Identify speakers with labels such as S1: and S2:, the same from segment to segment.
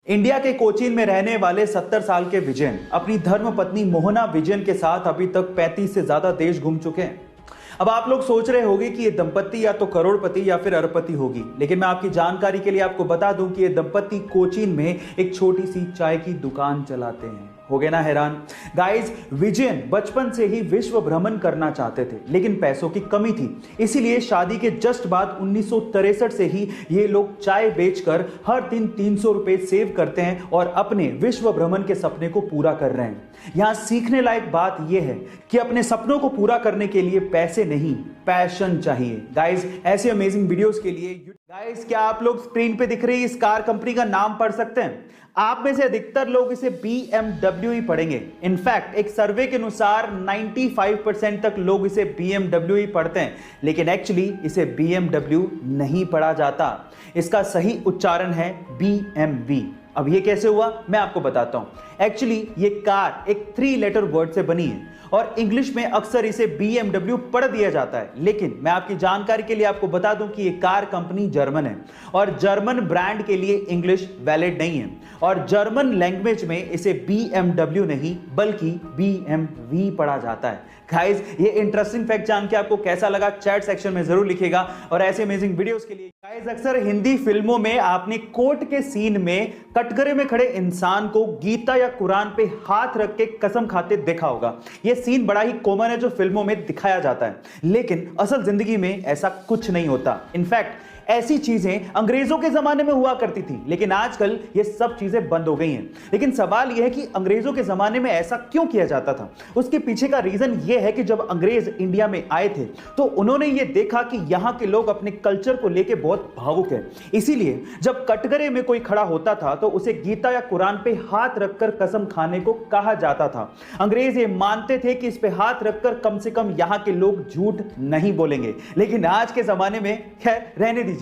S1: India के कोचीन में रहने वाले 70 साल के विजयन अपनी धर्म पत्नी मोहना विजयन के साथ अभी तक 35 से ज्यादा देश घूम चुके हैं। अब आप लोग सोच रहे होंगे कि ये दंपत्ति या तो करोड़पति या फिर अरबपति होगी, लेकिन मैं आपकी जानकारी के लिए आपको बता दूं कि ये दंपत्ति कोचीन में एक छोटी सी चाय की दुकान चलाते हैं। हो गए ना हैरान? गाइस, विजयन बचपन से ही विश्व भ्रमण करना चाहते थे, लेकिन पैसों की कमी थी। इसीलिए शादी के जस्ट बाद 1963 से ही ये लोग चाय बेचकर हर दिन 300 रुपए सेव करते हैं और अपने विश्व भ्रमण के सपने को पूरा कर रहे हैं। यहां सीखने लायक बात यह है कि अपने सपनों को पूरा करने के लिए पैसे नहीं, पैशन चाहिए। गाइस, ऐसे अमेजिंग वीडियोस के लिए गाइस, क्या आप लोग स्क्रीन पे दिख रही इस कार कंपनी का नाम पढ़ सकते हैं? आप में से अधिकतर लोग इसे BMW ही पढ़ेंगे। इनफैक्ट एक सर्वे के अनुसार 95% तक लोग इसे BMW ही पढ़ते हैं, लेकिन एक्चुअली इसे BMW नहीं पढ़ा जाता। इसका सही उच्चारण है BMW। अब ये कैसे हुआ, मैं आपको बताता हूं। एक्चुअली ये कार एक 3 लेटर वर्ड से बनी है और इंग्लिश में अक्सर इसे BMW पढ़ दिया जाता है, लेकिन मैं आपकी जानकारी के लिए आपको बता दूं कि ये कार कंपनी जर्मन है और जर्मन ब्रांड के लिए इंग्लिश वैलिड नहीं है और जर्मन लैंग्वेज में इसे BMW नहीं बल्कि BMW पढ़ा जाता है। गाइस, ये इंटरेस्टिंग फैक्ट जान के आपको कैसा लगा चैट सेक्शन में जरूर लिखिएगा और ऐसे अमेजिंग वीडियोस के लिए। गाइस, अक्सर हिंदी फिल्मों में आपने कोर्ट के सीन में कटघरे में खड़े इंसान को गीता या कुरान पे हाथ रख के कसम खाते देखा होगा। ये सीन बड़ा ही कॉमन है जो फिल्मों में दिखाया जाता है, लेकिन असल जिंदगी में ऐसा कुछ नहीं होता। इनफैक्ट ऐसी चीजें अंग्रेजों के जमाने में हुआ करती थी, लेकिन आजकल ये सब चीजें बंद हो गई हैं। लेकिन सवाल यह है कि अंग्रेजों के जमाने में ऐसा क्यों किया जाता था? उसके पीछे का रीजन यह है कि जब अंग्रेज इंडिया में आए थे तो उन्होंने ये देखा कि यहाँ के लोग अपने कल्चर को लेकर बहुत भावुक हैं। इसीलिए जब कटघरे में कोई खड़ा होता था तो उसे गीता या कुरान पे हाथ रखकर कसम खाने को कहा जाता था। अंग्रेज ये मानते थे कि इस पे हाथ रखकर कम से कम यहाँ के लोग झूठ नहीं बोलेंगे, लेकिन आज के जमाने में खैर रहने दीजिए।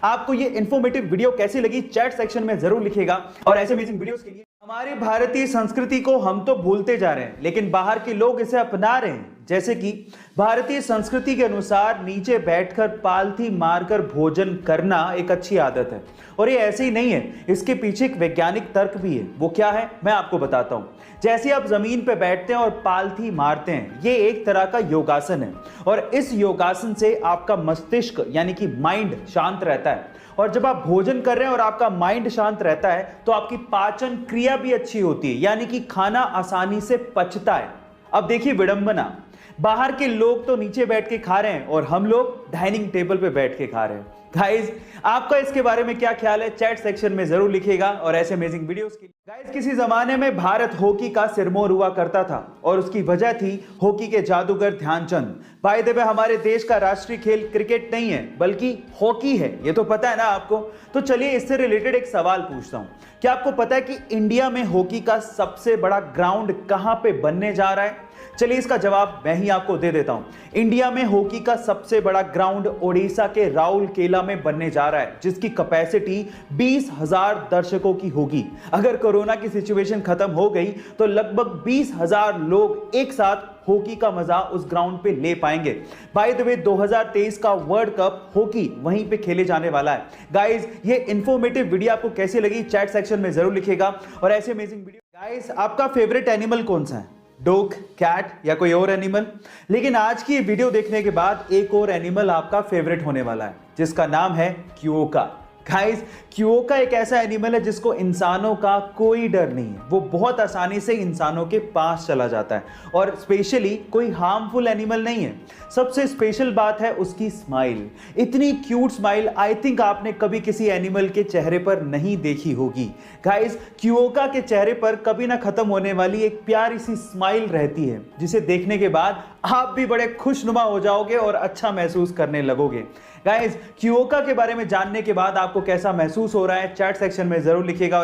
S1: आपको ये इंफॉर्मेटिव वीडियो कैसी लगी चैट सेक्शन में जरूर लिखिएगा और ऐसे अमेजिंग वीडियोस के लिए। हमारी भारतीय संस्कृति को हम तो भूलते जा रहे हैं, लेकिन बाहर के लोग इसे अपना रहे हैं। जैसे कि भारतीय संस्कृति के अनुसार नीचे बैठकर पालथी मारकर भोजन करना एक अच्छी आदत है और ये ऐसे ही नहीं है, इसके पीछे एक वैज्ञानिक तर्क भी है। वो क्या है, मैं आपको बताता हूं। जैसे आप जमीन पे बैठते हैं और पालथी मारते हैं, ये एक तरह का योगासन है और इस योगासन से आपका मस्तिष्क यानी कि माइंड शांत रहता है और जब आप भोजन कर रहे हैं और आपका माइंड शांत रहता है तो आपकी पाचन क्रिया भी अच्छी होती है, यानी कि खाना आसानी से पचता है। अब देखिए विडंबना, बाहर के लोग तो नीचे बैठ के खा रहे हैं और हम लोग डाइनिंग टेबल पे बैठ के खा रहे हैं। गाइस, आपका इसके बारे में क्या ख्याल है चैट सेक्शन में जरूर लिखिएगा और ऐसे अमेजिंग वीडियोस के लिए। गाइस, किसी जमाने में भारत हॉकी का सिरमौर हुआ करता था और उसकी वजह थी हॉकी के जादूगर ध्यानचंद। बाय द वे, हमारे देश का राष्ट्रीय खेल क्रिकेट नहीं है बल्कि हॉकी है, ये तो पता है ना आपको। तो चलिए इससे रिलेटेड एक सवाल पूछता हूं। क्या आपको पता है कि इंडिया में हॉकी का सबसे बड़ा ग्राउंड कहां पे बनने जा रहा है? चलिए इसका जवाब मैं ही आपको दे देता हूं। इंडिया में हॉकी का सबसे बड़ा ग्राउंड ओडिशा के राउरकेला में बनने जा रहा है, जिसकी कैपेसिटी 20,000 दर्शकों की होगी। अगर कोरोना की सिचुएशन खत्म हो गई तो लगभग 20,000 लोग एक साथ हॉकी का मजा उस ग्राउंड पे ले पाएंगे। बाय द वे, 2023 का वर्ल्ड कप हॉकी वहीं पे खेले जाने वाला है। गाइस, ये इंफॉर्मेटिव वीडियो आपको कैसी लगी चैट सेक्शन में जरूर लिखिएगा और ऐसे अमेजिंग वीडियो। गाइस, आपका फेवरेट एनिमल कौन सा है? डॉग, कैट या कोई और एनिमल? लेकिन आज की ये वीडियो देखने के बाद एक और एनिमल आपका फेवरेट होने वाला है, जिसका नाम है क्योका। गाइस, क्योका एक ऐसा एनिमल है जिसको इंसानों का कोई डर नहीं है। वो बहुत आसानी से इंसानों के पास चला जाता है और स्पेशली कोई हार्मफुल एनिमल नहीं है। सबसे स्पेशल बात है उसकी स्माइल। इतनी क्यूट स्माइल आई थिंक आपने कभी किसी एनिमल के चेहरे पर नहीं देखी होगी। गाइस, क्योका के चेहरे पर कभी ना खत्म होने वाली एक प्यारी सी स्माइल रहती है, जिसे देखने के बाद आप भी बड़े खुशनुमा हो जाओगे और अच्छा महसूस करने लगोगे। गाइस, क्योका के बारे में जानने के बाद आपको कैसा महसूस हो रहा है चैट सेक्शन में जरूर लिखिएगा और